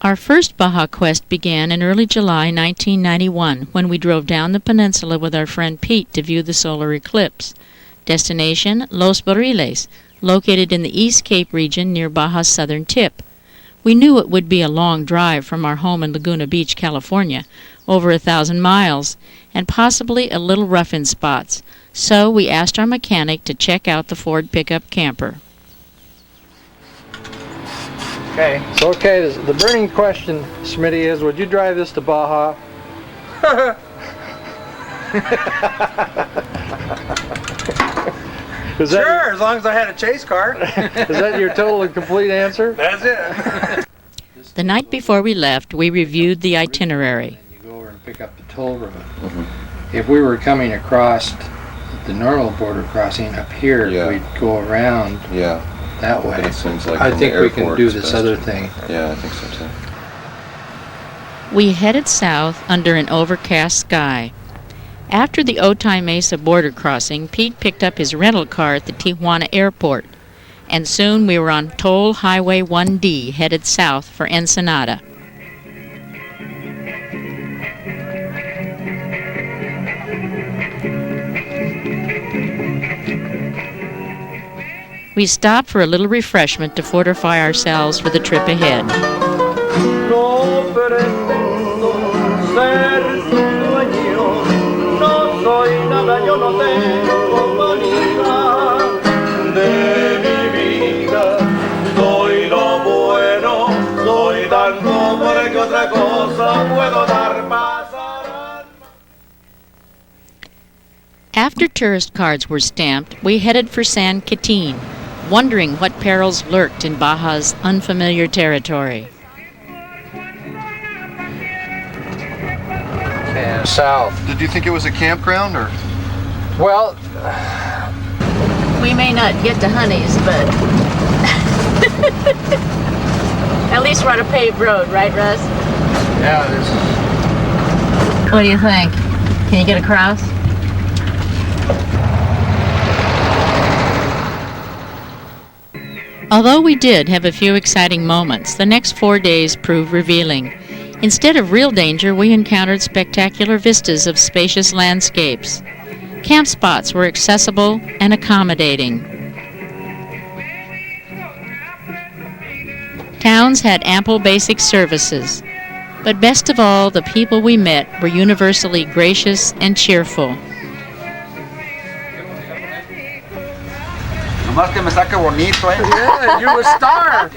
Our first Baja Quest began in early July 1991 when we drove down the peninsula with our friend Pete to view the solar eclipse. Destination, Los Barriles, located in the East Cape region near Baja's southern tip. We knew it would be a long drive from our home in Laguna Beach, California, over 1,000 miles, and possibly a little rough in spots, so we asked our mechanic to check out the Ford pickup camper. Okay. So, the burning question, Smitty, is would you drive this to Baja? Sure, as long as I had a chase car. Is that your total and complete answer? That's it. The night before we left, we reviewed the itinerary. You go over and pick up the toll road. If we were coming across the normal border crossing up here, we'd go around that way. It seems like I think we can do this other thing. Yeah, I think so too. We headed south under an overcast sky. After the Otay Mesa border crossing, Pete picked up his rental car at the Tijuana airport, and soon we were on Toll Highway 1D headed south for Ensenada. We stopped for a little refreshment to fortify ourselves for the trip ahead. After tourist cards were stamped, we headed for San Quintin, wondering what perils lurked in Baja's unfamiliar territory. And south. Did you think it was a campground or? Well, We may not get to Honey's, but at least we're on a paved road, right, Russ? yeah, there's. What do you think? Can you get across? Although we did have a few exciting moments, the next 4 days proved revealing. Instead of real danger, we encountered spectacular vistas of spacious landscapes. Camp spots were accessible and accommodating. Towns had ample basic services. But best of all, the people we met were universally gracious and cheerful. Nomás que me saque bonito, eh? Yeah, you're a star.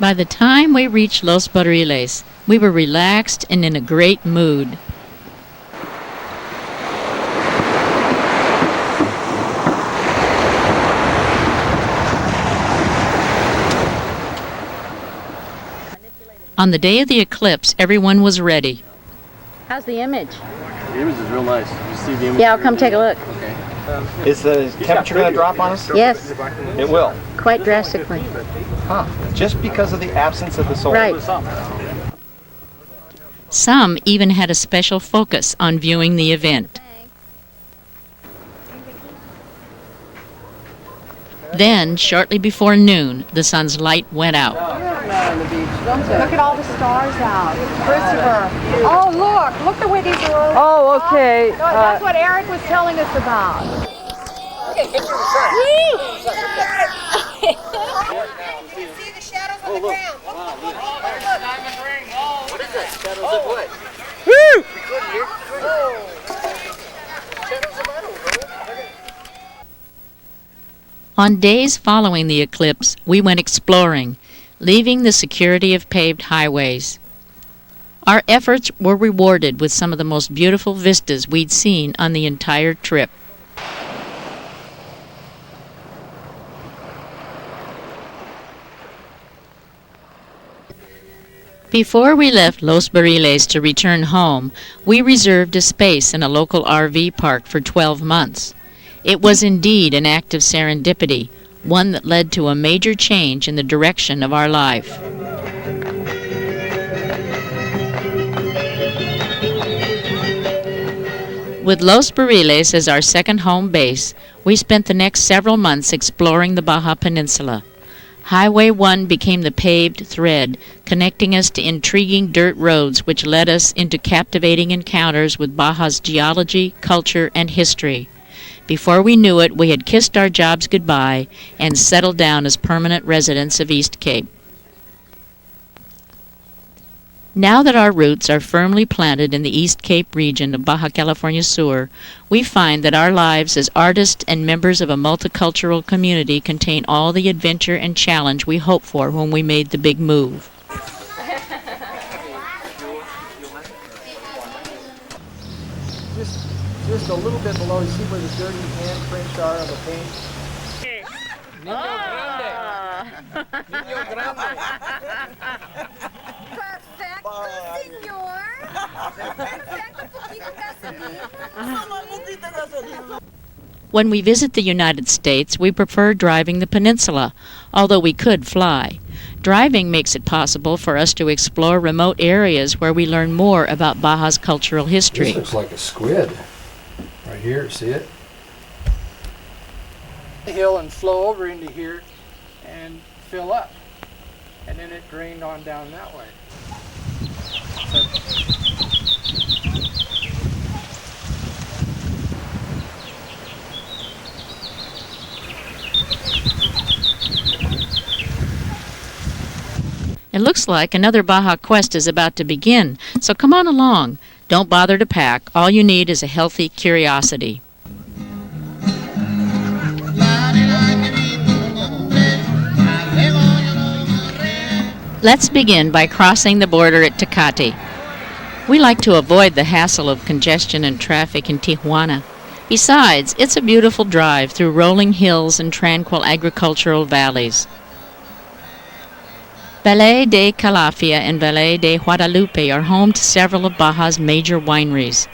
By the time we reached Los Barriles, we were relaxed and in a great mood. On the day of the eclipse, everyone was ready. How's the image? The image is real nice. You see the image? Yeah, I'll come take a look. Okay. Is the temperature going to drop on us? Yes, It will. quite drastically. Huh. Just because of the absence of the solar. Right. Some even had a special focus on viewing the event. Then, shortly before noon, the sun's light went out. Look at all the stars out. Christopher. Oh, look the way these are. Oh, okay. No, that's what Eric was telling us about. You can see the shadows on the ground. What is that? Shadows of what? Woo! On days following the eclipse, we went exploring, leaving the security of paved highways. Our efforts were rewarded with some of the most beautiful vistas we'd seen on the entire trip. Before we left Los Barriles to return home, we reserved a space in a local RV park for 12 months. It was indeed an act of serendipity, one that led to a major change in the direction of our life. With Los Barriles as our second home base, we spent the next several months exploring the Baja Peninsula. Highway 1 became the paved thread, connecting us to intriguing dirt roads which led us into captivating encounters with Baja's geology, culture, and history. Before we knew it, we had kissed our jobs goodbye and settled down as permanent residents of East Cape. Now that our roots are firmly planted in the East Cape region of Baja California Sur, we find that our lives as artists and members of a multicultural community contain all the adventure and challenge we hoped for when we made the big move. Just a little bit below, you see where the dirty handprints are of the paint? When we visit the United States, we prefer driving the peninsula, although we could fly. Driving makes it possible for us to explore remote areas where we learn more about Baja's cultural history. This looks like a squid. Right here, see it? The hill and flow over into here and fill up. And then it drained on down that way. It looks like another Baja Quest is about to begin, so come on along. Don't bother to pack. All you need is a healthy curiosity. Let's begin by crossing the border at Tecate. We like to avoid the hassle of congestion and traffic in Tijuana. Besides, it's a beautiful drive through rolling hills and tranquil agricultural valleys. Valle de Calafia and Valle de Guadalupe are home to several of Baja's major wineries.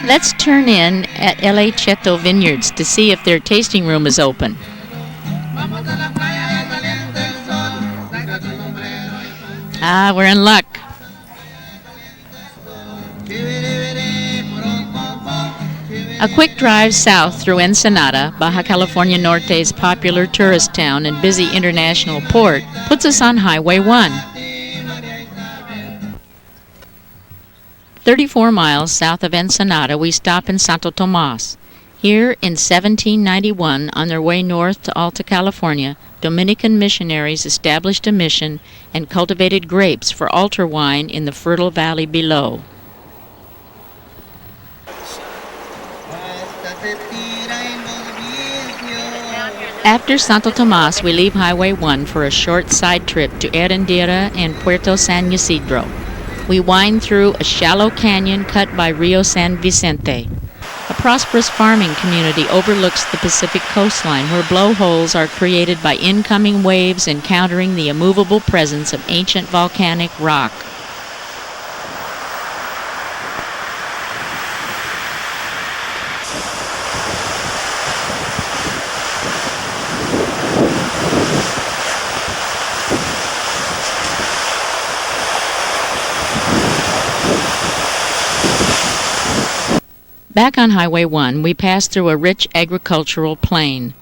Let's turn in at El Cheto Vineyards to see if their tasting room is open. Ah, we're in luck. A quick drive south through Ensenada, Baja California Norte's popular tourist town and busy international port, puts us on Highway 1. 34 miles south of Ensenada, we stop in Santo Tomas. Here in 1791, on their way north to Alta California, Dominican missionaries established a mission and cultivated grapes for altar wine in the fertile valley below. After Santo Tomas, we leave Highway 1 for a short side trip to Erendira and Puerto San Ysidro. We wind through a shallow canyon cut by Rio San Vicente. A prosperous farming community overlooks the Pacific coastline where blowholes are created by incoming waves encountering the immovable presence of ancient volcanic rock. Back on Highway 1, we pass through a rich agricultural plain.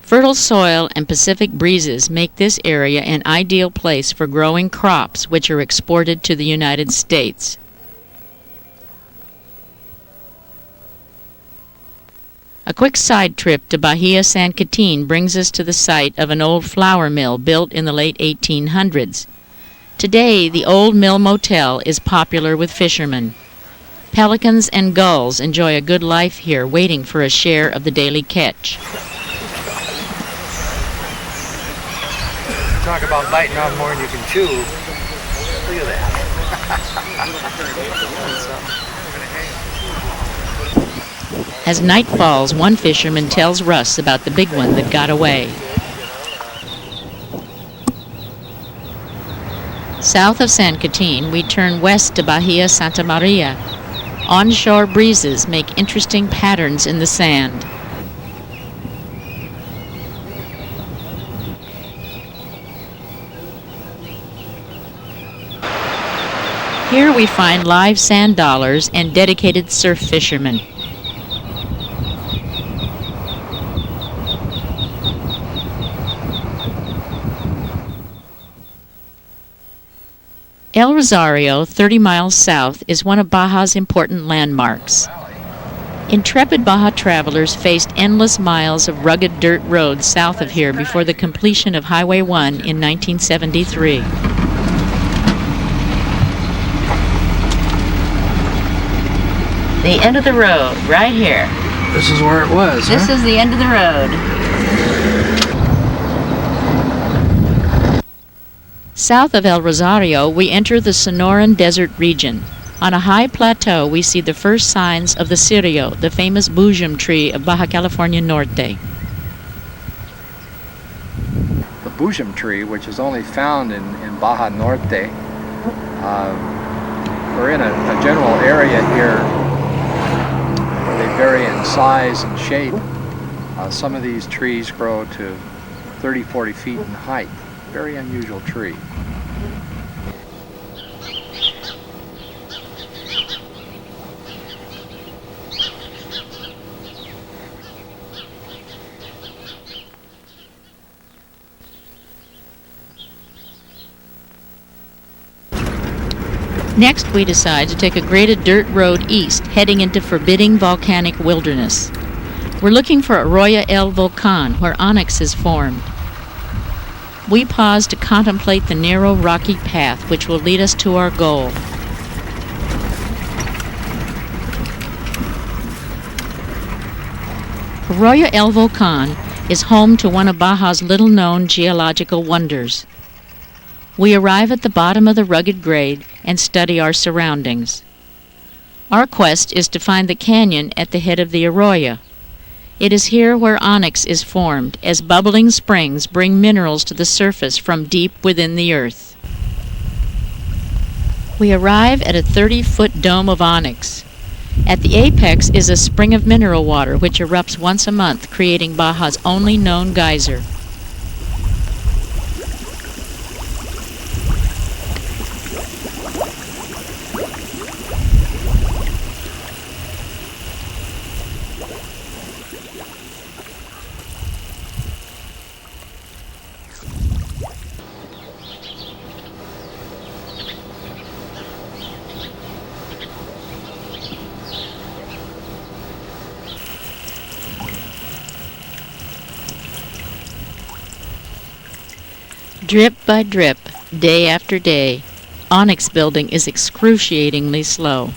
Fertile soil and Pacific breezes make this area an ideal place for growing crops which are exported to the United States. A quick side trip to Bahia San Quintin brings us to the site of an old flour mill built in the late 1800s. Today, the old mill motel is popular with fishermen. Pelicans and gulls enjoy a good life here, waiting for a share of the daily catch. Talk about biting off more than you can chew. Look at that. As night falls, one fisherman tells Russ about the big one that got away. South of San Quintin, we turn west to Bahia Santa Maria. Onshore breezes make interesting patterns in the sand. Here we find live sand dollars and dedicated surf fishermen. El Rosario, 30 miles south, is one of Baja's important landmarks. Intrepid Baja travelers faced endless miles of rugged dirt roads south of here before the completion of Highway 1 in 1973. The end of the road, right here. This is where it was, This is the end of the road. South of El Rosario, we enter the Sonoran Desert region. On a high plateau, we see the first signs of the cirio, the famous boojum tree of Baja California Norte. The boojum tree, which is only found in Baja Norte. We're in a general area here where they vary in size and shape. Some of these trees grow to 30, 40 feet in height. Very unusual tree. Next, we decide to take a graded dirt road east, heading into forbidding volcanic wilderness. We're looking for Arroyo El Volcan, where onyx is formed. We pause to contemplate the narrow, rocky path which will lead us to our goal. Arroyo El Volcan is home to one of Baja's little-known geological wonders. We arrive at the bottom of the rugged grade and study our surroundings. Our quest is to find the canyon at the head of the arroyo. It is here where onyx is formed, as bubbling springs bring minerals to the surface from deep within the earth. We arrive at a 30-foot dome of onyx. At the apex is a spring of mineral water which erupts once a month, creating Baja's only known geyser. Drip by drip, day after day, onyx building is excruciatingly slow.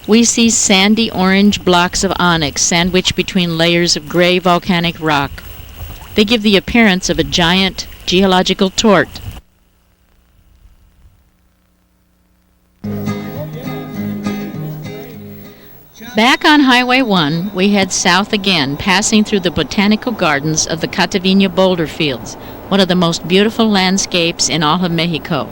We see sandy orange blocks of onyx sandwiched between layers of gray volcanic rock. They give the appearance of a giant geological tort. Back on Highway 1, we head south again, passing through the botanical gardens of the Catavina boulder fields, one of the most beautiful landscapes in all of Mexico.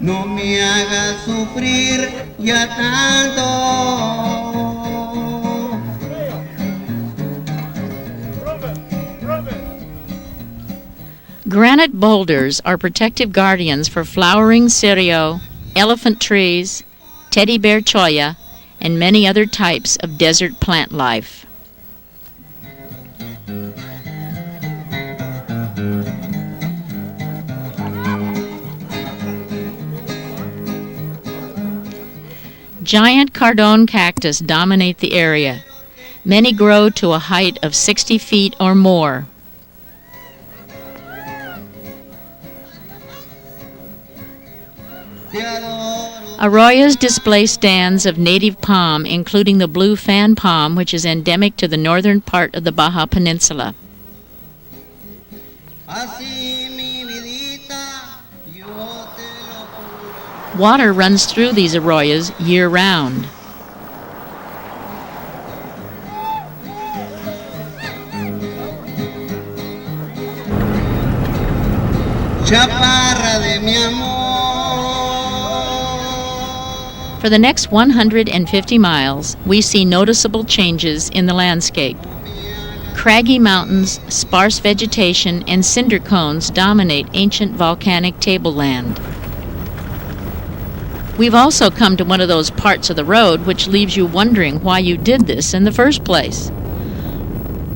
No me hagas sufrir ya tanto. Granite boulders are protective guardians for flowering cirio, elephant trees, teddy bear cholla, and many other types of desert plant life. Giant cardon cactus dominate the area. Many grow to a height of 60 feet or more. Arroyos display stands of native palm, including the blue fan palm, which is endemic to the northern part of the Baja Peninsula. Water runs through these arroyos year-round. Chaparra de mi amor. For the next 150 miles, we see noticeable changes in the landscape. Craggy mountains, sparse vegetation, and cinder cones dominate ancient volcanic tableland. We've also come to one of those parts of the road which leaves you wondering why you did this in the first place.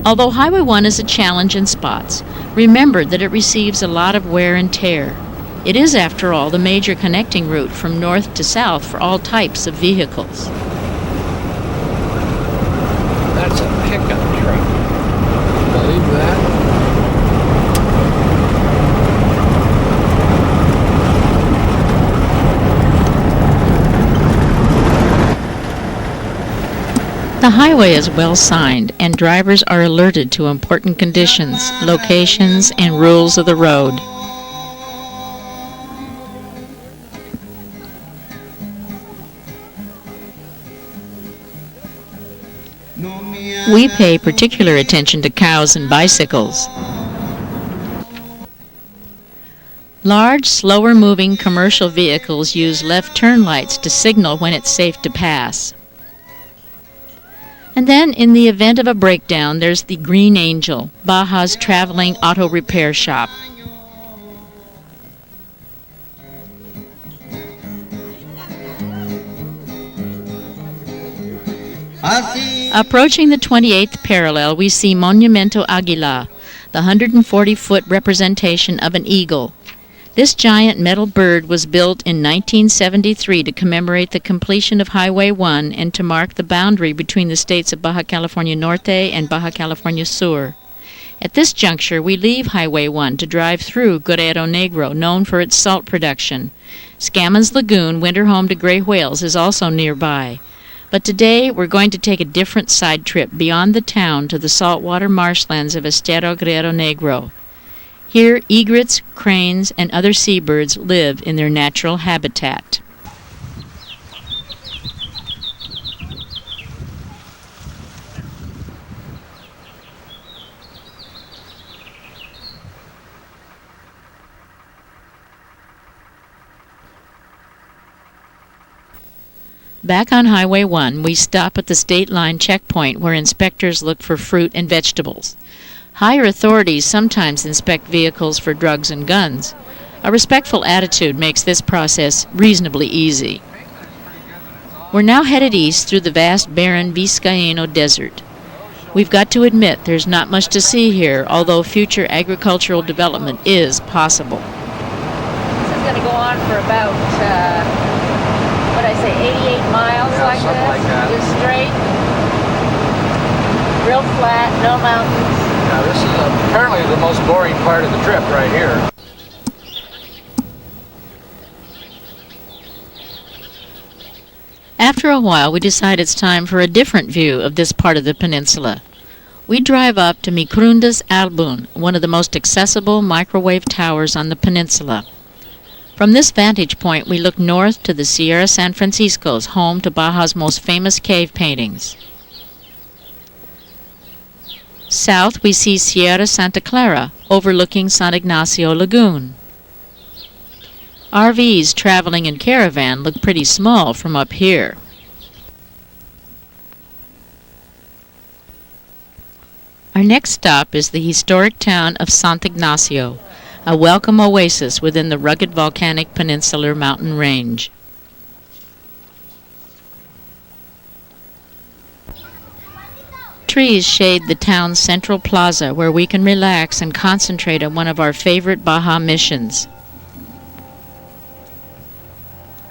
Although Highway 1 is a challenge in spots, remember that it receives a lot of wear and tear. It is, after all, the major connecting route from north to south for all types of vehicles. That's a pickup truck. Believe that? The highway is well signed, and drivers are alerted to important conditions, locations, and rules of the road. We pay particular attention to cows and bicycles. Large, slower-moving commercial vehicles use left turn lights to signal when it's safe to pass. And then, in the event of a breakdown, there's the Green Angel, Baja's traveling auto repair shop. Approaching the 28th parallel, we see Monumento Aguila, the 140-foot representation of an eagle. This giant metal bird was built in 1973 to commemorate the completion of Highway 1 and to mark the boundary between the states of Baja California Norte and Baja California Sur. At this juncture, we leave Highway 1 to drive through Guerrero Negro, known for its salt production. Scammons Lagoon, winter home to gray whales, is also nearby. But today, we're going to take a different side trip beyond the town to the saltwater marshlands of Estero Guerrero Negro. Here, egrets, cranes, and other seabirds live in their natural habitat. Back on Highway 1, we stop at the state line checkpoint where inspectors look for fruit and vegetables. Higher authorities sometimes inspect vehicles for drugs and guns. A respectful attitude makes this process reasonably easy. We're now headed east through the vast barren Vizcaíno desert. We've got to admit there's not much to see here, although future agricultural development is possible. This is going to go on for about, 88 miles, Yeah, like something this? like that. Just straight, real flat, no mountains. Now this is apparently the most boring part of the trip right here. After a while, we decide it's time for a different view of this part of the peninsula. We drive up to Micrundas Albun, one of the most accessible microwave towers on the peninsula. From this vantage point, we look north to the Sierra San Franciscos, home to Baja's most famous cave paintings. South, we see Sierra Santa Clara, overlooking San Ignacio Lagoon. RVs traveling in caravan look pretty small from up here. Our next stop is the historic town of San Ignacio, a welcome oasis within the rugged volcanic peninsular mountain range. Trees shade the town's central plaza where we can relax and concentrate on one of our favorite Baja missions.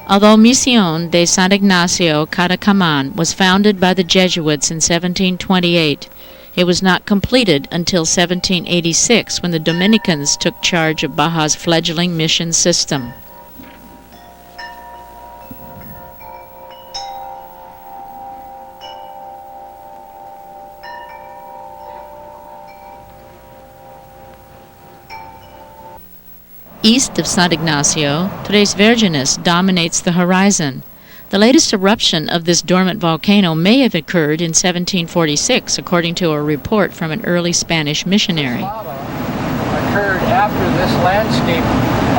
Although Misión de San Ignacio Catacaman was founded by the Jesuits in 1728, it was not completed until 1786 when the Dominicans took charge of Baja's fledgling mission system. East of San Ignacio, Tres Virgenes dominates the horizon. The latest eruption of this dormant volcano may have occurred in 1746, according to a report from an early Spanish missionary. Occurred after this landscape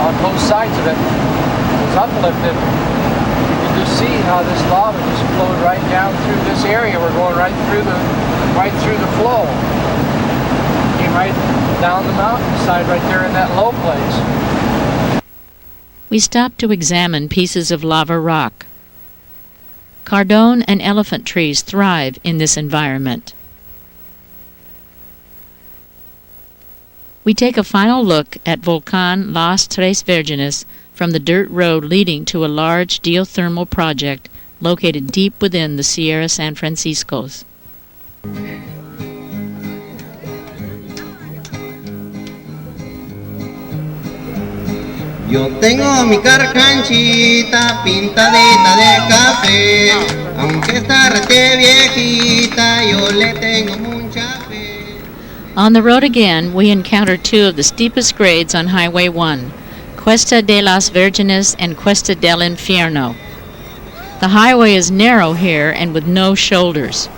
on both sides of it was uplifted. You can just see how this lava just flowed right down through this area. We're going right through the right through the flow. Came right down the mountainside right there in that low place. We stopped to examine pieces of lava rock. Cardone and elephant trees thrive in this environment. We take a final look at Volcán Las Tres Vírgenes from the dirt road leading to a large geothermal project located deep within the Sierra San Franciscos. Yo tengo mi carcanchita pintadita de café, aunque está rete viejita, yo le tengo mucha fe. On the road again, we encounter two of the steepest grades on Highway 1, Cuesta de las Vírgenes and Cuesta del Infierno. The highway is narrow here and with no shoulders.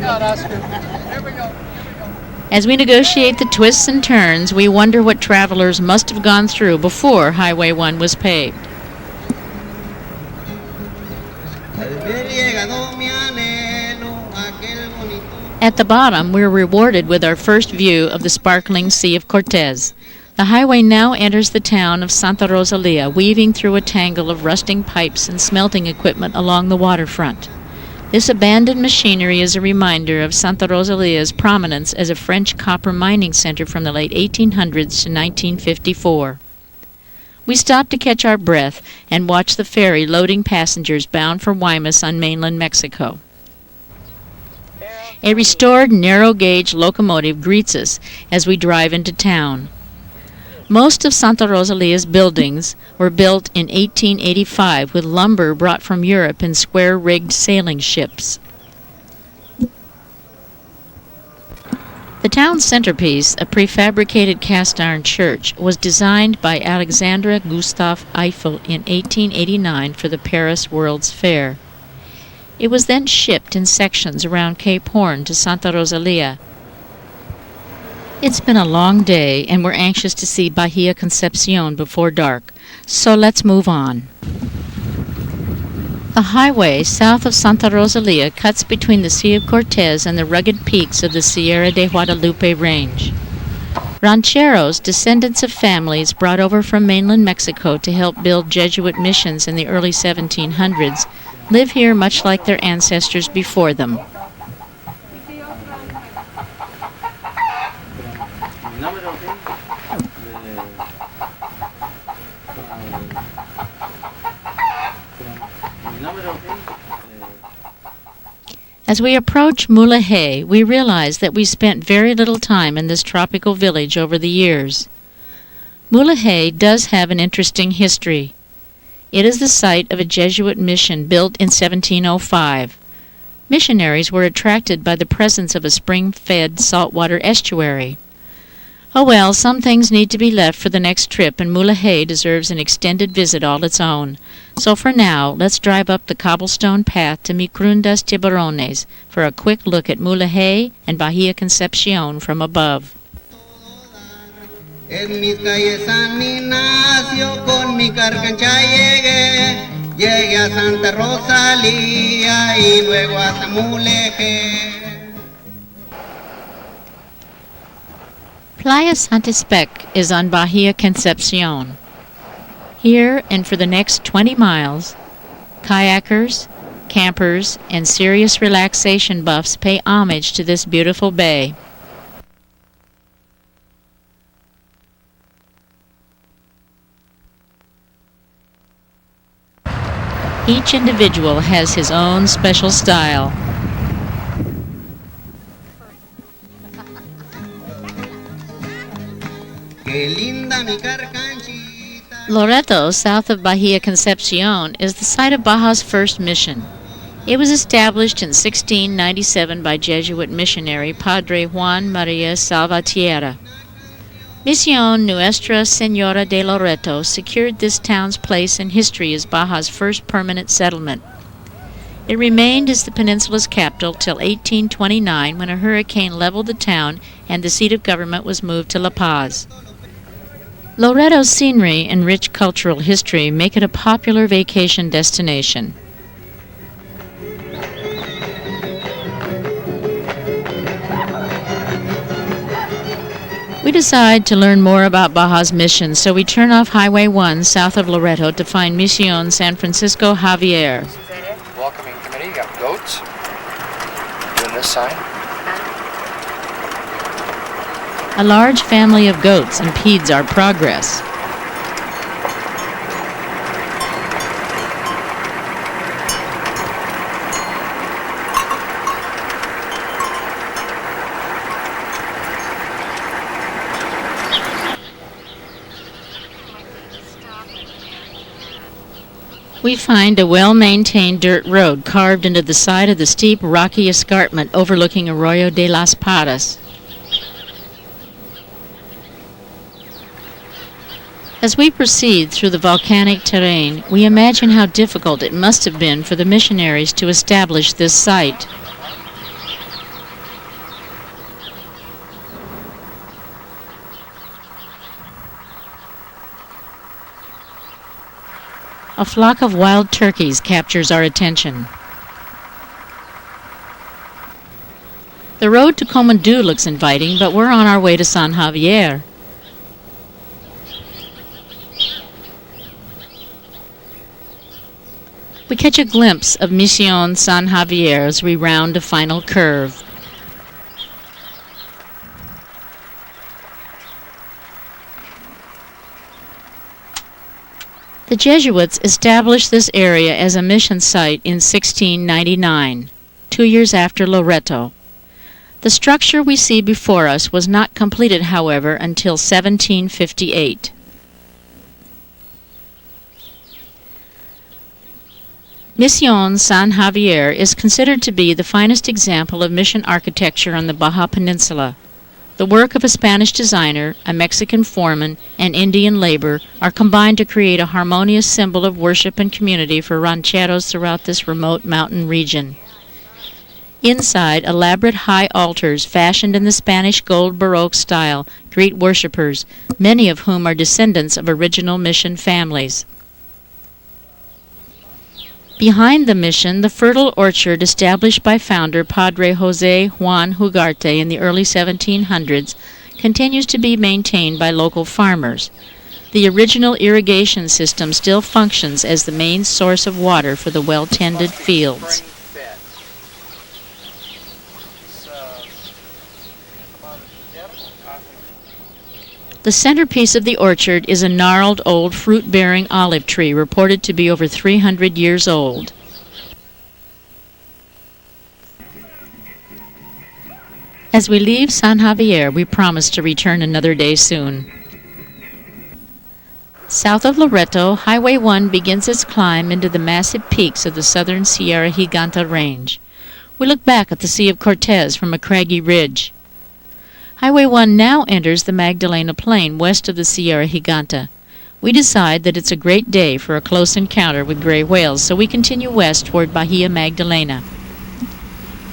God, Oscar. Here we go. As we negotiate the twists and turns, we wonder what travelers must have gone through before Highway 1 was paved. At the bottom, we're rewarded with our first view of the sparkling Sea of Cortez. The highway now enters the town of Santa Rosalia, weaving through a tangle of rusting pipes and smelting equipment along the waterfront. This abandoned machinery is a reminder of Santa Rosalia's prominence as a French copper mining center from the late 1800s to 1954. We stop to catch our breath and watch the ferry loading passengers bound for Guaymas on mainland Mexico. A restored narrow-gauge locomotive greets us as we drive into town. Most of Santa Rosalia's buildings were built in 1885 with lumber brought from Europe in square-rigged sailing ships. The town's centerpiece, a prefabricated cast-iron church, was designed by Alexandre Gustave Eiffel in 1889 for the Paris World's Fair. It was then shipped in sections around Cape Horn to Santa Rosalia. It's been a long day, and we're anxious to see Bahia Concepcion before dark, so let's move on. The highway south of Santa Rosalia cuts between the Sea of Cortez and the rugged peaks of the Sierra de Guadalupe range. Rancheros, descendants of families brought over from mainland Mexico to help build Jesuit missions in the early 1700s, live here much like their ancestors before them. As we approach Mulegé, we realize that we spent very little time in this tropical village over the years. Mulegé does have an interesting history. It is the site of a Jesuit mission built in 1705. Missionaries were attracted by the presence of a spring-fed saltwater estuary. Oh well, some things need to be left for the next trip, and Mulegé deserves an extended visit all its own. So for now, let's drive up the cobblestone path to Micrundas Tiburones for a quick look at Mulegé and Bahia Concepcion from above. En mis calles San Ignacio con mi carcancha llegué a Santa Rosalía y luego hasta Mulegé. Playa Santespec is on Bahia Concepcion. Here and for the next 20 miles, kayakers, campers, and serious relaxation buffs pay homage to this beautiful bay. Each individual has his own special style. Loreto, south of Bahia Concepcion, is the site of Baja's first mission. It was established in 1697 by Jesuit missionary Padre Juan Maria Salvatierra. Misión Nuestra Señora de Loreto secured this town's place in history as Baja's first permanent settlement. It remained as the peninsula's capital till 1829 when a hurricane leveled the town and the seat of government was moved to La Paz. Loreto's scenery and rich cultural history make it a popular vacation destination. decide to learn more about Baja's mission, so we turn off Highway 1 south of Loreto to find Mission San Francisco Javier. Welcoming committee, you got goats. Doing this sign. A large family of goats impedes our progress. We find a well-maintained dirt road carved into the side of the steep, rocky escarpment overlooking Arroyo de las Patas. As we proceed through the volcanic terrain, we imagine how difficult it must have been for the missionaries to establish this site. A flock of wild turkeys captures our attention. The road to Comandú looks inviting, but we're on our way to San Javier. We catch a glimpse of Mission San Javier as we round a final curve. The Jesuits established this area as a mission site in 1699, 2 years after Loreto. The structure we see before us was not completed, however, until 1758. Mission San Javier is considered to be the finest example of mission architecture on the Baja Peninsula. The work of a Spanish designer, a Mexican foreman, and Indian labor are combined to create a harmonious symbol of worship and community for rancheros throughout this remote mountain region. Inside, elaborate high altars fashioned in the Spanish gold Baroque style greet worshippers, many of whom are descendants of original mission families. Behind the mission, the fertile orchard established by founder Padre Jose Juan Ugarte in the early 1700s continues to be maintained by local farmers. The original irrigation system still functions as the main source of water for the well-tended fields. The centerpiece of the orchard is a gnarled old fruit-bearing olive tree reported to be over 300 years old. As we leave San Javier, we promise to return another day soon. South of Loreto, Highway 1 begins its climb into the massive peaks of the southern Sierra Giganta range. We look back at the Sea of Cortez from a craggy ridge. Highway 1 now enters the Magdalena Plain west of the Sierra Giganta. We decide that it's a great day for a close encounter with gray whales, so we continue west toward Bahia Magdalena.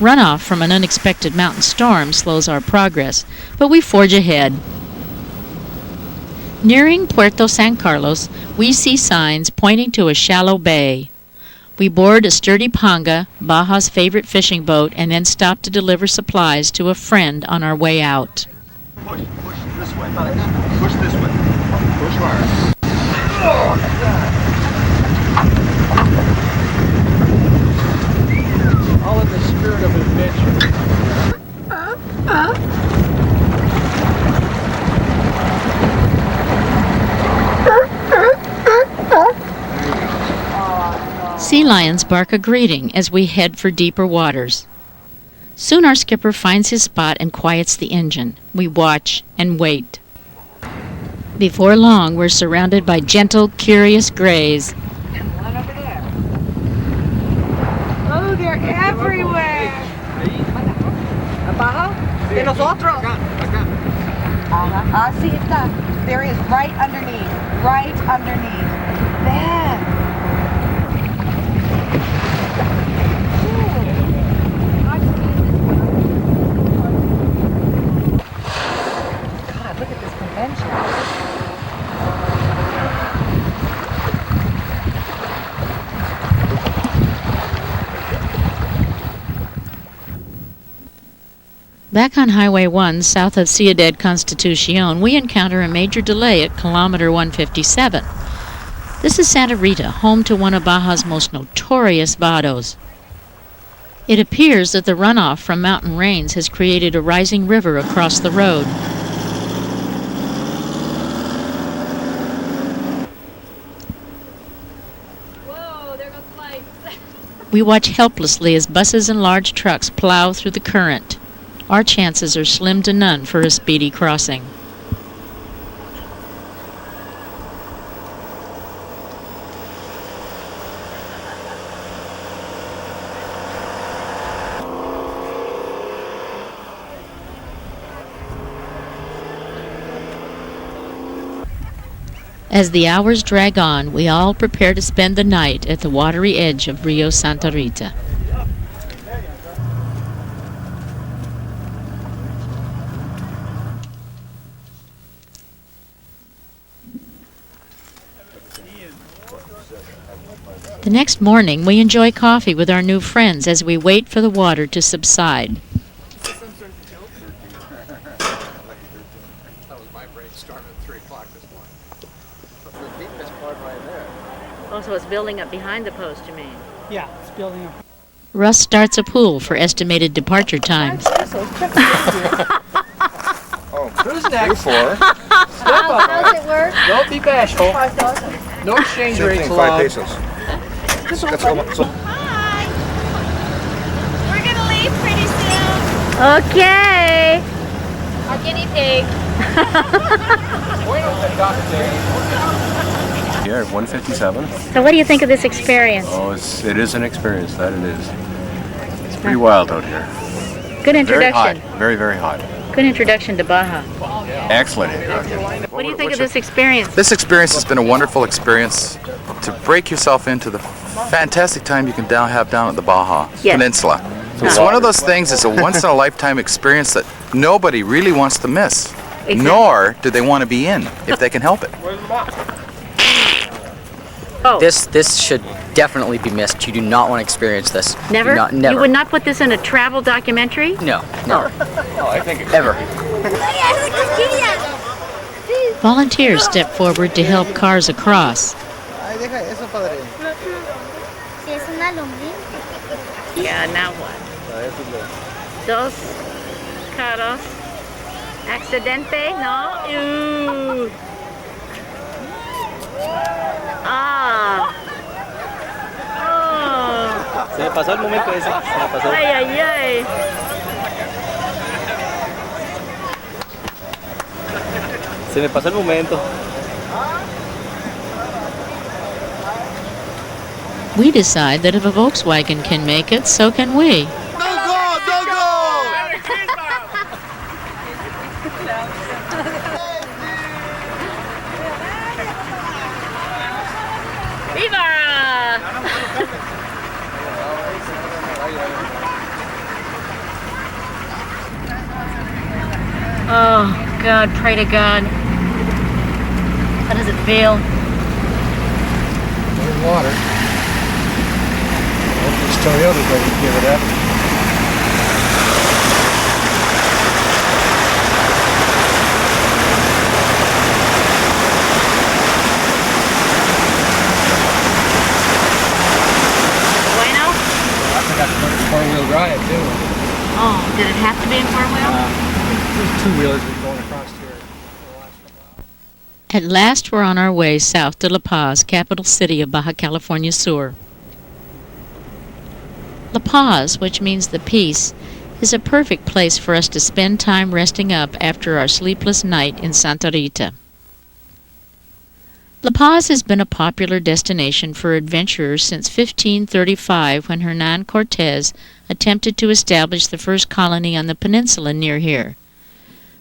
Runoff from an unexpected mountain storm slows our progress, but we forge ahead. Nearing Puerto San Carlos, we see signs pointing to a shallow bay. We board a sturdy panga, Baja's favorite fishing boat, and then stop to deliver supplies to a friend on our way out. Push this way. Push this way. Push hard. All in the spirit of adventure. Sea lions bark a greeting as we head for deeper waters. Soon our skipper finds his spot and quiets the engine. We watch and wait. Before long, we're surrounded by gentle, curious grays. One over there. Oh, they're everywhere. Baja? De nosotros. Así está. There is right underneath. Right underneath. There. God, look at this convention. Back on Highway 1, south of Ciudad Constitucion, we encounter a major delay at kilometer 157. This is Santa Rita, home to one of Baja's most notorious vados. It appears that the runoff from mountain rains has created a rising river across the road. Whoa, there goes lights. We watch helplessly as buses and large trucks plow through the current. Our chances are slim to none for a speedy crossing. As the hours drag on, we all prepare to spend the night at the watery edge of Rio Santa Rita. The next morning, we enjoy coffee with our new friends as we wait for the water to subside. That was my brainstorm at 3 o'clock this morning. The deepest part right there. Oh, so it's building up behind the post, you mean? Yeah, it's building up. Russ starts a pool for estimated departure times. Who's next? How's it work? Don't be bashful. 5,000. No exchange Same rates thing, 5 allowed. pesos. That's how much. Hi. We're gonna leave pretty soon. Okay. Our guinea pig. Here at 157. So what do you think of this experience? Oh, it is an experience, that it is. It's pretty wild out here. Good Very introduction. hot, very, very hot. Good introduction to Baja. Excellent introduction. What do you think of this experience? This experience has been a wonderful experience to break yourself into the fantastic time you can have down at the Baja Peninsula. It's one of those things, it's a once-in-a-lifetime experience that nobody really wants to miss, nor do they want to be in if they can help it. This should definitely be missed. You do not want to experience this. Never? Never. You would not put this in a travel documentary? No, never. Oh, I think it's Ever. Volunteers step forward to help cars across. Yeah, now what? Dos carros. Accidente? No? Ooh. Ah. Oh. Se me pasó el momento ese. Se me pasó. Ay, ay, ay. Se me pasó el momento. We decide that if a Volkswagen can make it, so can we. Viva! Oh, God, pray to God. How does it feel? There's water. Hope this Toyota doesn't give it up. Bueno? I forgot to put it in four-wheel drive too. Oh, did it have to be in four-wheel? There's two-wheelers been going across here for the last couple hours. At last, we're on our way south to La Paz, capital city of Baja California Sur. La Paz, which means the peace, is a perfect place for us to spend time resting up after our sleepless night in Santa Rita. La Paz has been a popular destination for adventurers since 1535, when Hernan Cortez attempted to establish the first colony on the peninsula near here.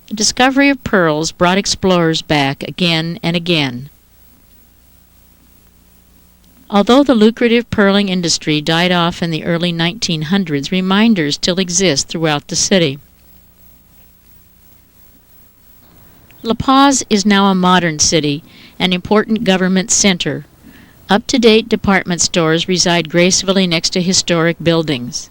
The discovery of pearls brought explorers back again and again. Although the lucrative pearling industry died off in the early 1900s, reminders still exist throughout the city. La Paz is now a modern city, an important government center. Up-to-date department stores reside gracefully next to historic buildings.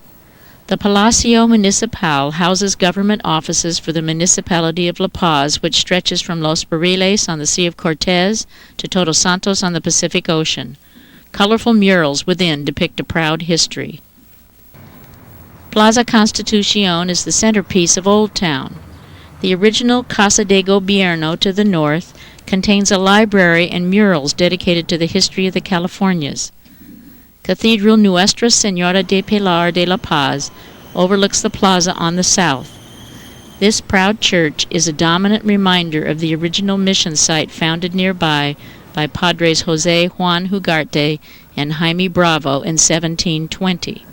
The Palacio Municipal houses government offices for the municipality of La Paz, which stretches from Los Barriles on the Sea of Cortez to Todos Santos on the Pacific Ocean. Colorful murals within depict a proud history. Plaza Constitucion is the centerpiece of Old Town. The original Casa de Gobierno to the north contains a library and murals dedicated to the history of the Californias. Cathedral Nuestra Señora de Pilar de la Paz overlooks the plaza on the south. This proud church is a dominant reminder of the original mission site founded nearby by Padres Jose Juan Ugarte and Jaime Bravo in 1720.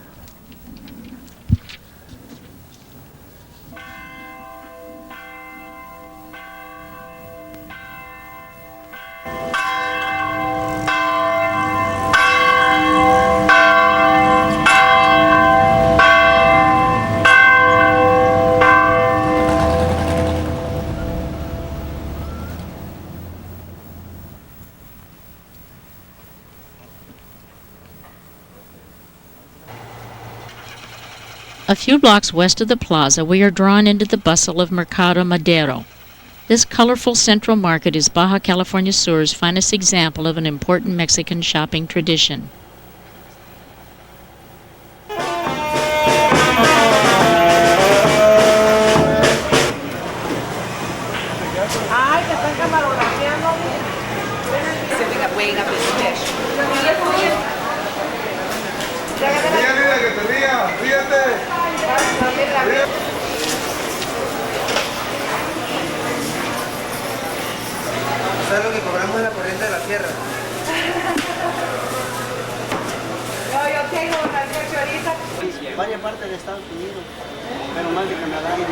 A few blocks west of the plaza, we are drawn into the bustle of Mercado Madero. This colorful central market is Baja California Sur's finest example of an important Mexican shopping tradition. ¿Sabes lo que cobramos en la corriente de la sierra? Yo tengo una ahorita. Varias partes de Estados Unidos, pero más de Canadá y de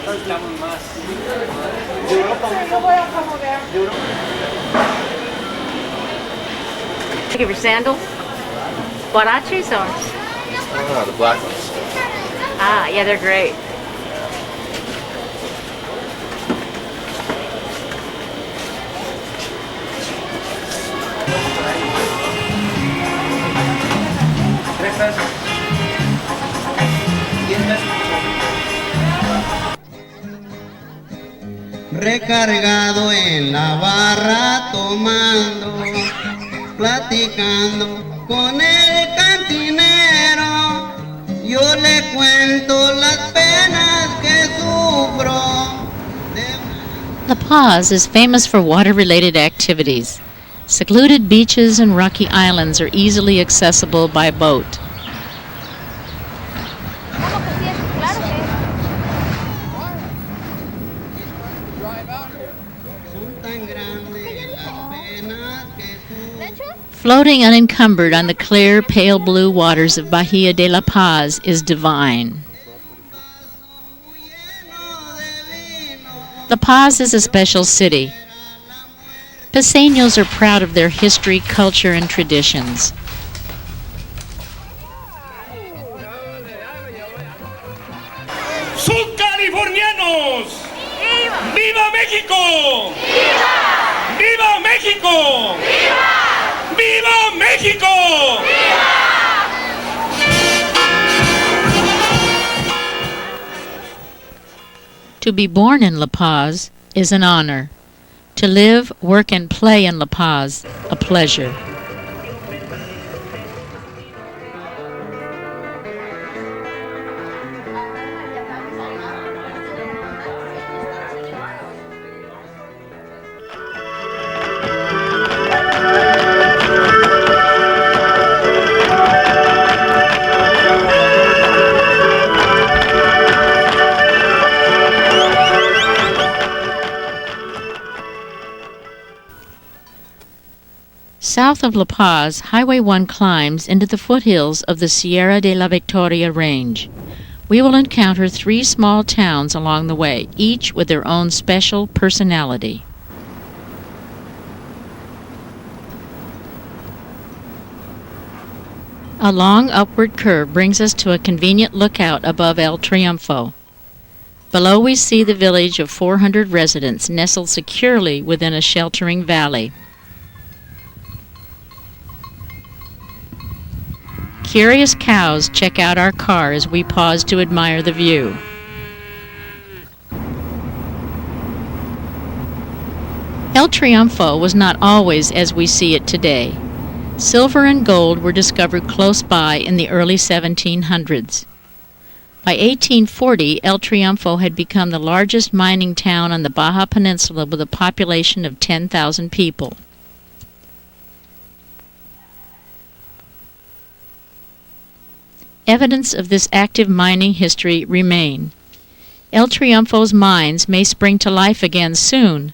Nosotros estamos más de Europa. Yo voy a acomodar. Look at your sandals. Guaraches or? Oh, the black ones. Ah, yeah, they're great. Recargado en la barra tomando, platicando con el cantinero, yo le cuento las penas que sufro. La Paz is famous for water-related activities. Secluded beaches and rocky islands are easily accessible by boat. Floating unencumbered on the clear, pale blue waters of Bahia de La Paz is divine. La Paz is a special city. Paceños are proud of their history, culture, and traditions. ¡Subcalifornianos! ¡Viva México! ¡Viva! ¡Viva México! ¡Viva! ¡Viva México! ¡Viva! To be born in La Paz is an honor. To live, work, and play in La Paz, a pleasure. South of La Paz, Highway 1 climbs into the foothills of the Sierra de la Victoria range. We will encounter 3 small towns along the way, each with their own special personality. A long upward curve brings us to a convenient lookout above El Triunfo. Below we see the village of 400 residents nestled securely within a sheltering valley. Curious cows check out our car as we pause to admire the view. El Triunfo was not always as we see it today. Silver and gold were discovered close by in the early 1700s. By 1840, El Triunfo had become the largest mining town on the Baja Peninsula with a population of 10,000 people. Evidence of this active mining history remain. El Triunfo's mines may spring to life again soon.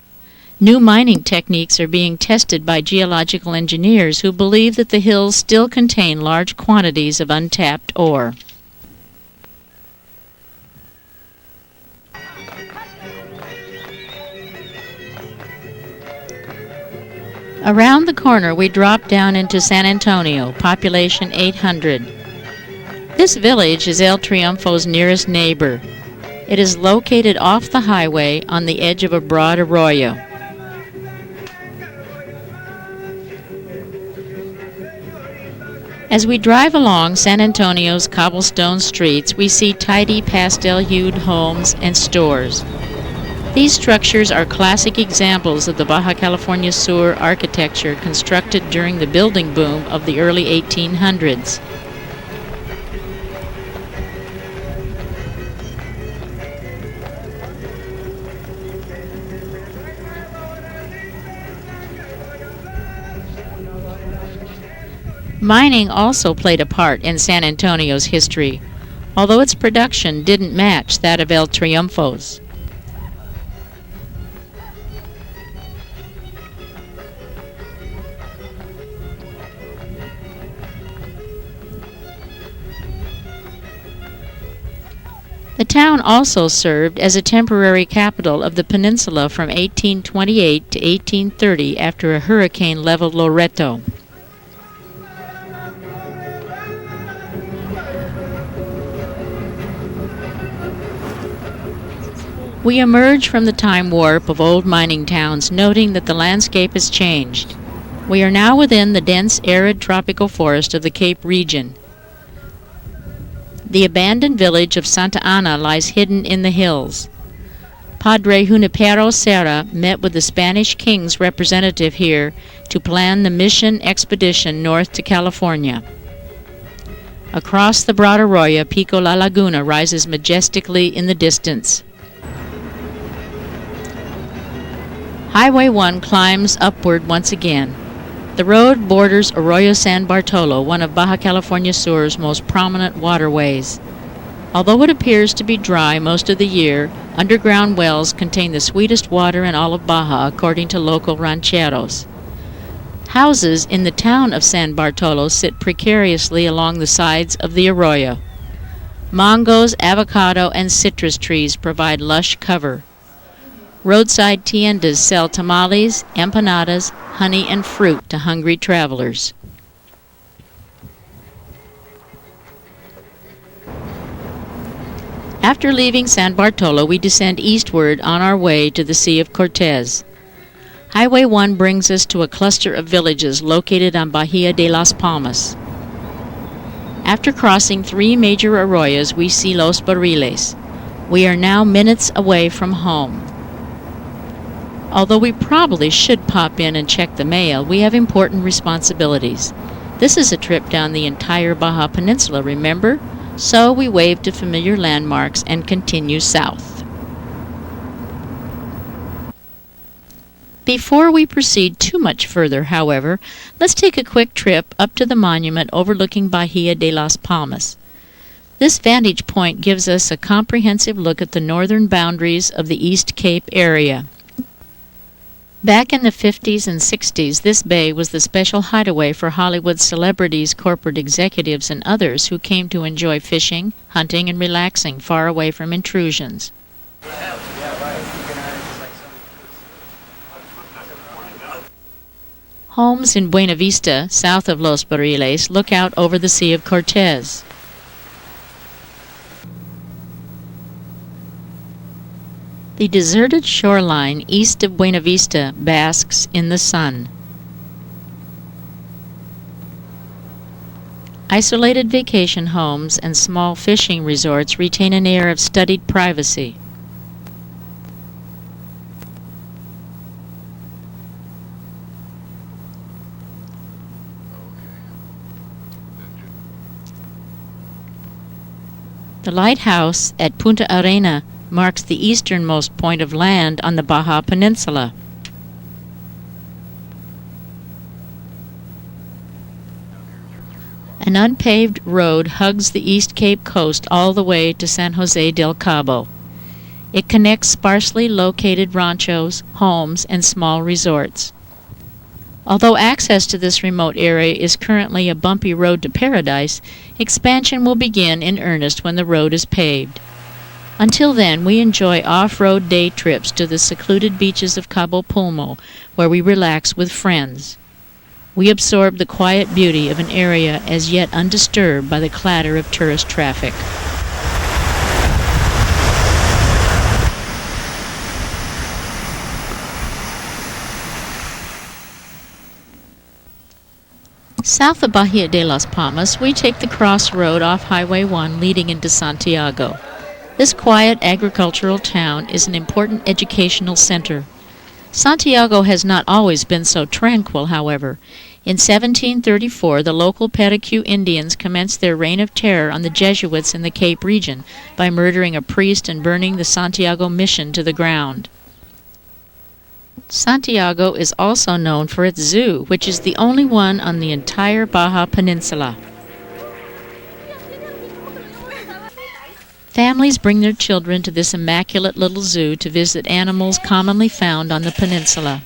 New mining techniques are being tested by geological engineers who believe that the hills still contain large quantities of untapped ore. Around the corner we drop down into San Antonio, population 800. This village is El Triunfo's nearest neighbor. It is located off the highway on the edge of a broad arroyo. As we drive along San Antonio's cobblestone streets, we see tidy pastel-hued homes and stores. These structures are classic examples of the Baja California Sur architecture constructed during the building boom of the early 1800s. Mining also played a part in San Antonio's history, although its production didn't match that of El Triunfo's. The town also served as a temporary capital of the peninsula from 1828 to 1830 after a hurricane leveled Loreto. We emerge from the time warp of old mining towns, noting that the landscape has changed. We are now within the dense, arid tropical forest of the Cape region. The abandoned village of Santa Ana lies hidden in the hills. Padre Junipero Serra met with the Spanish king's representative here to plan the mission expedition north to California. Across the broad arroyo, Pico La Laguna rises majestically in the distance. Highway 1 climbs upward once again. The road borders Arroyo San Bartolo, one of Baja California Sur's most prominent waterways. Although it appears to be dry most of the year, underground wells contain the sweetest water in all of Baja, according to local rancheros. Houses in the town of San Bartolo sit precariously along the sides of the arroyo. Mangos, avocado, and citrus trees provide lush cover. Roadside tiendas sell tamales, empanadas, honey, and fruit to hungry travelers. After leaving San Bartolo, we descend eastward on our way to the Sea of Cortez. Highway 1 brings us to a cluster of villages located on Bahia de las Palmas. After crossing 3 major arroyos, we see Los Barriles. We are now minutes away from home. Although we probably should pop in and check the mail, we have important responsibilities. This is a trip down the entire Baja Peninsula, remember? So we wave to familiar landmarks and continue south. Before we proceed too much further, however, let's take a quick trip up to the monument overlooking Bahia de las Palmas. This vantage point gives us a comprehensive look at the northern boundaries of the East Cape area. Back in the 50s and 60s, this bay was the special hideaway for Hollywood celebrities, corporate executives, and others who came to enjoy fishing, hunting, and relaxing far away from intrusions. Homes in Buena Vista, south of Los Barriles, look out over the Sea of Cortez. The deserted shoreline east of Buena Vista basks in the sun. Isolated vacation homes and small fishing resorts retain an air of studied privacy. The lighthouse at Punta Arena marks the easternmost point of land on the Baja Peninsula. An unpaved road hugs the East Cape coast all the way to San Jose del Cabo. It connects sparsely located ranchos, homes, and small resorts. Although access to this remote area is currently a bumpy road to paradise, expansion will begin in earnest when the road is paved. Until then, we enjoy off-road day trips to the secluded beaches of Cabo Pulmo, where we relax with friends. We absorb the quiet beauty of an area as yet undisturbed by the clatter of tourist traffic. South of Bahia de las Palmas, we take the crossroad off Highway 1 leading into Santiago. This quiet agricultural town is an important educational center. Santiago has not always been so tranquil, however. In 1734, the local Paraque Indians commenced their reign of terror on the Jesuits in the Cape region by murdering a priest and burning the Santiago mission to the ground. Santiago is also known for its zoo, which is the only one on the entire Baja Peninsula. Families bring their children to this immaculate little zoo to visit animals commonly found on the peninsula.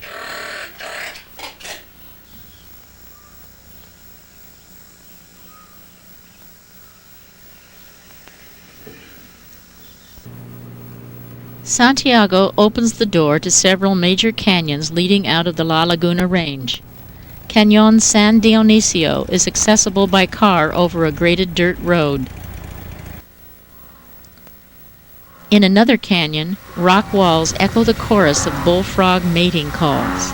Santiago opens the door to several major canyons leading out of the La Laguna Range. Cañón San Dionisio is accessible by car over a graded dirt road. In another canyon, rock walls echo the chorus of bullfrog mating calls.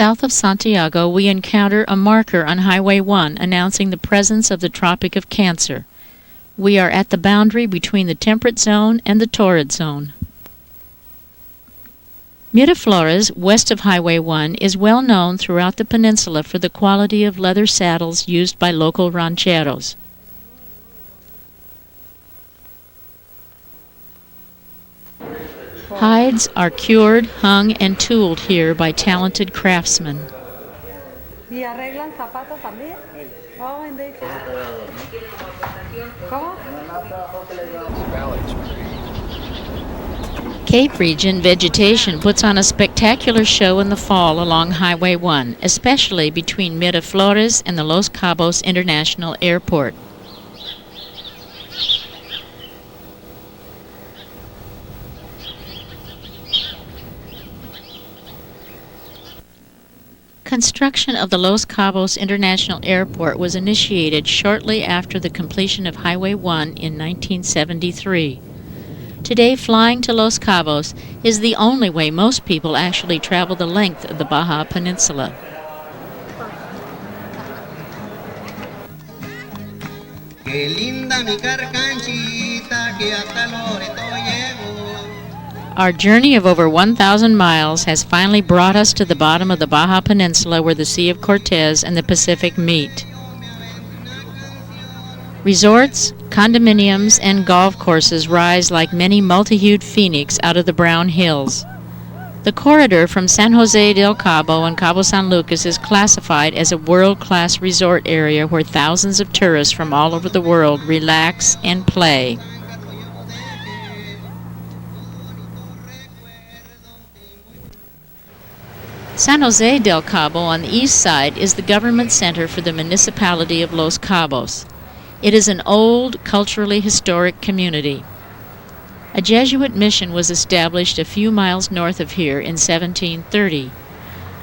South of Santiago, we encounter a marker on Highway 1 announcing the presence of the Tropic of Cancer. We are at the boundary between the temperate zone and the torrid zone. Miraflores, west of Highway 1, is well known throughout the peninsula for the quality of leather saddles used by local rancheros. Hides are cured, hung, and tooled here by talented craftsmen. Cape region vegetation puts on a spectacular show in the fall along Highway 1, especially between Miraflores and the Los Cabos International Airport. Construction of the Los Cabos International Airport was initiated shortly after the completion of Highway 1 in 1973. Today, flying to Los Cabos is the only way most people actually travel the length of the Baja Peninsula. Qué linda mi carcanchita que hasta Loreto llegó. Our journey of over 1,000 miles has finally brought us to the bottom of the Baja Peninsula where the Sea of Cortez and the Pacific meet. Resorts, condominiums, and golf courses rise like many multi-hued phoenix out of the brown hills. The corridor from San Jose del Cabo and Cabo San Lucas is classified as a world-class resort area where thousands of tourists from all over the world relax and play. San Jose del Cabo on the east side is the government center for the municipality of Los Cabos. It is an old, culturally historic community. A Jesuit mission was established a few miles north of here in 1730.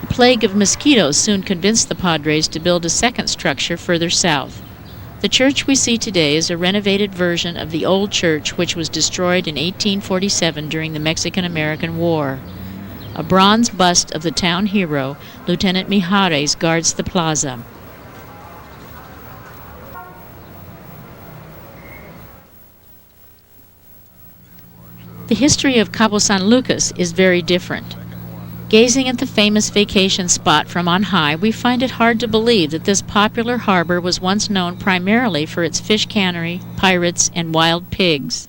A plague of mosquitoes soon convinced the Padres to build a second structure further south. The church we see today is a renovated version of the old church which was destroyed in 1847 during the Mexican-American War. A bronze bust of the town hero, Lieutenant Mijares, guards the plaza. The history of Cabo San Lucas is very different. Gazing at the famous vacation spot from on high, we find it hard to believe that this popular harbor was once known primarily for its fish cannery, pirates, and wild pigs.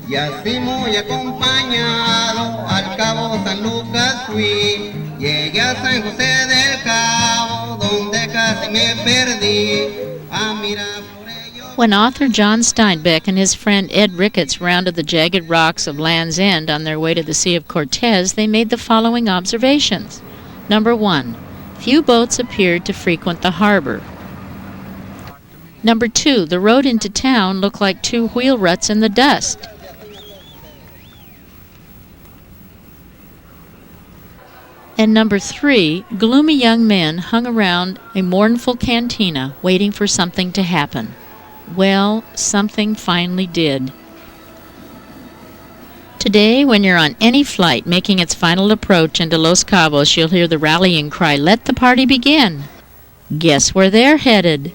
Y así muy acompañado al Cabo San Lucas fui, llegué a San José del Cabo, donde casi me perdí, a mirar por ello. When author John Steinbeck and his friend Ed Ricketts rounded the jagged rocks of Land's End on their way to the Sea of Cortez, they made the following observations. Number 1, few boats appeared to frequent the harbor. Number 2, the road into town looked like two wheel ruts in the dust. And number 3, gloomy young men hung around a mournful cantina waiting for something to happen. Well, something finally did. Today, when you're on any flight making its final approach into Los Cabos, you'll hear the rallying cry, "Let the party begin!" Guess where they're headed?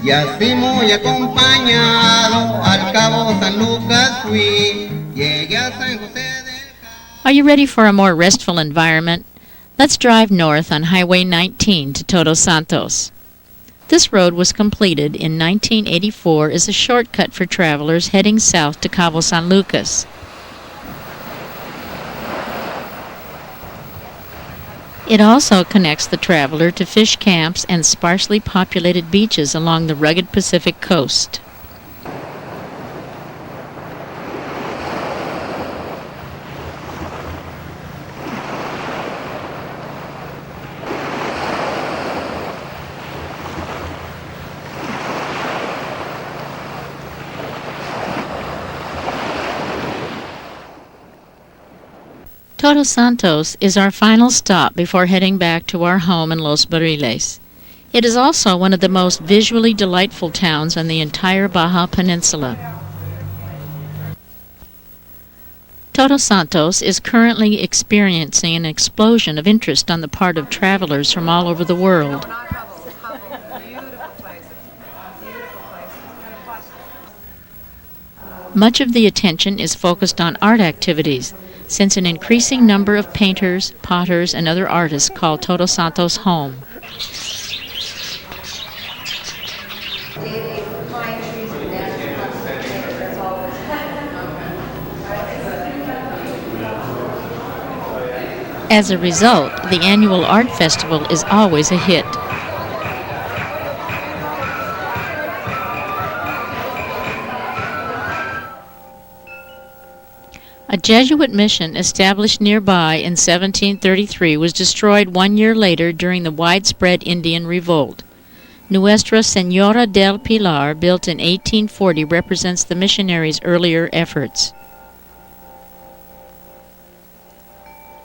Y así muy acompañado al Cabo San Lucas fui, llegué a San José del Cabo. Are you ready for a more restful environment? Let's drive north on Highway 19 to Todos Santos. This road was completed in 1984 as a shortcut for travelers heading south to Cabo San Lucas. It also connects the traveler to fish camps and sparsely populated beaches along the rugged Pacific coast. Todos Santos is our final stop before heading back to our home in Los Barriles. It is also one of the most visually delightful towns on the entire Baja Peninsula. Todos Santos is currently experiencing an explosion of interest on the part of travelers from all over the world. Much of the attention is focused on art activities, since an increasing number of painters, potters, and other artists call Todos Santos home. As a result, the annual art festival is always a hit. A Jesuit mission established nearby in 1733 was destroyed 1 year later during the widespread Indian revolt. Nuestra Señora del Pilar, built in 1840, represents the missionaries' earlier efforts.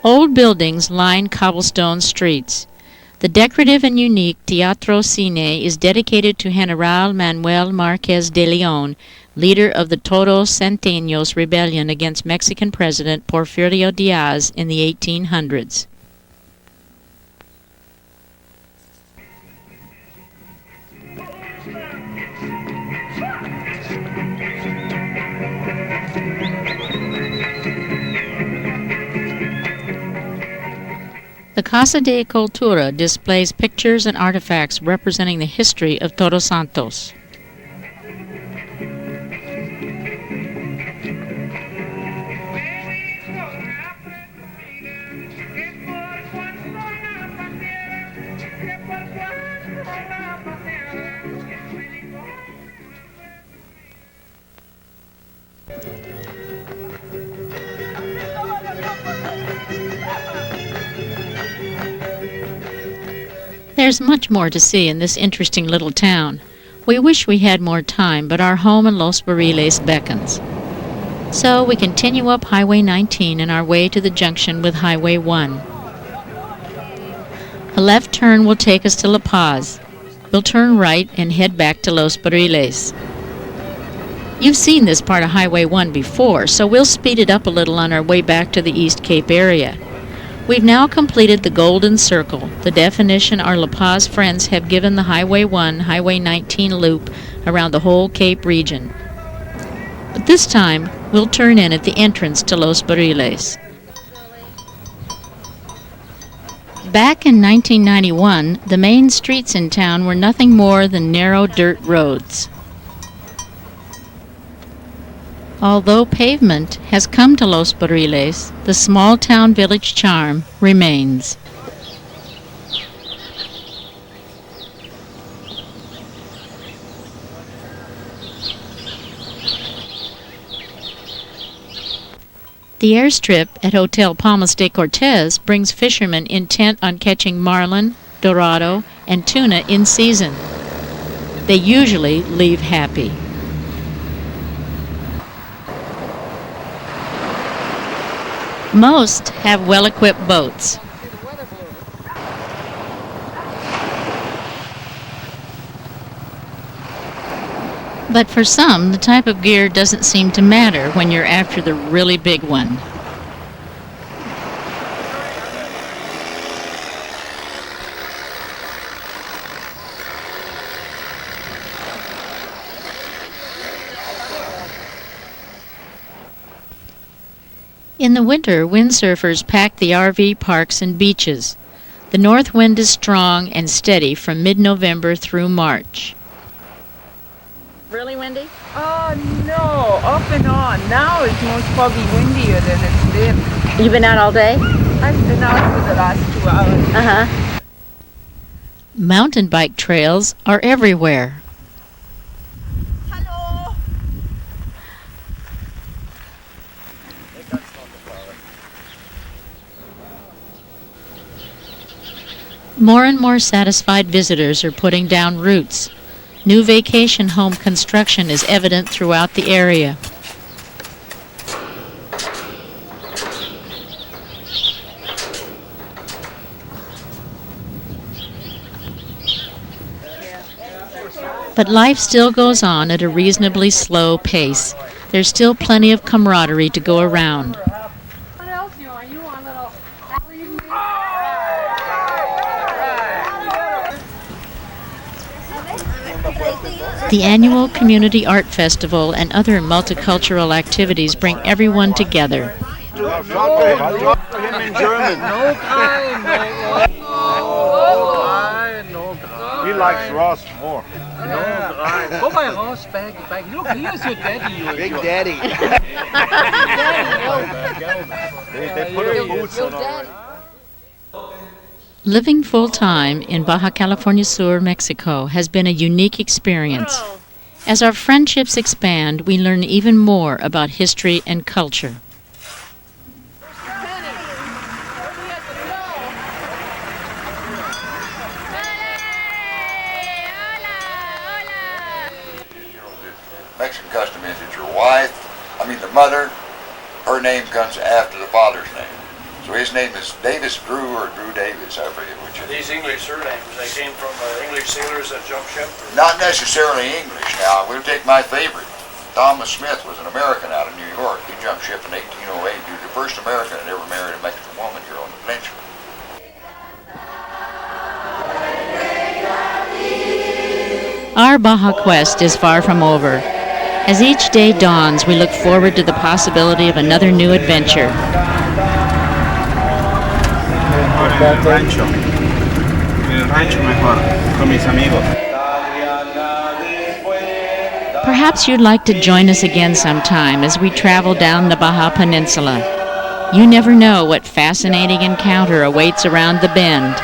Old buildings line cobblestone streets. The decorative and unique Teatro Cine is dedicated to General Manuel Marquez de Leon, leader of the Todos Santeños rebellion against Mexican President Porfirio Diaz in the 1800s. The Casa de Cultura displays pictures and artifacts representing the history of Todos Santos. There's much more to see in this interesting little town. We wish we had more time, but our home in Los Barriles beckons. So we continue up Highway 19 in our way to the junction with Highway 1. A left turn will take us to La Paz. We'll turn right and head back to Los Barriles. You've seen this part of Highway 1 before, so we'll speed it up a little on our way back to the East Cape area. We've now completed the Golden Circle, the definition our La Paz friends have given the Highway 1, Highway 19 loop around the whole Cape region. But this time, we'll turn in at the entrance to Los Barriles. Back in 1991, the main streets in town were nothing more than narrow dirt roads. Although pavement has come to Los Barriles, the small town village charm remains. The airstrip at Hotel Palmas de Cortez brings fishermen intent on catching marlin, dorado, and tuna in season. They usually leave happy. Most have well-equipped boats. But for some, the type of gear doesn't seem to matter when you're after the really big one. In the winter, windsurfers pack the RV parks and beaches. The north wind is strong and steady from mid-November through March. Really windy? No, off and on. Now it's most probably windier than it's been. You've been out all day? I've been out for the last 2 hours. Uh-huh. Mountain bike trails are everywhere. Hello. More and more satisfied visitors are putting down roots. New vacation home construction is evident throughout the area. But life still goes on at a reasonably slow pace. There's still plenty of camaraderie to go around. What else are you on, little? The annual Community Art Festival and other multicultural activities bring everyone together. Talk to him in German. He likes Ross more. Go by Ross back. Look, here's your daddy. Big Daddy. They put a boots on already. Living full-time in Baja California Sur, Mexico has been a unique experience. As our friendships expand, we learn even more about history and culture. Mexican custom is that your wife, the mother, her name comes after the father's name. So his name is Davis Drew or Drew Davis, I forget which. These English surnames, they came from English sailors that jumped ship? Not necessarily English. Now, we'll take my favorite. Thomas Smith was an American out of New York. He jumped ship in 1808. He was the first American that ever married a Mexican woman here on the peninsula. Our Baja Quest is far from over. As each day dawns, we look forward to the possibility of another new adventure. Perhaps you'd like to join us again sometime as we travel down the Baja Peninsula. You never know what fascinating encounter awaits around the bend.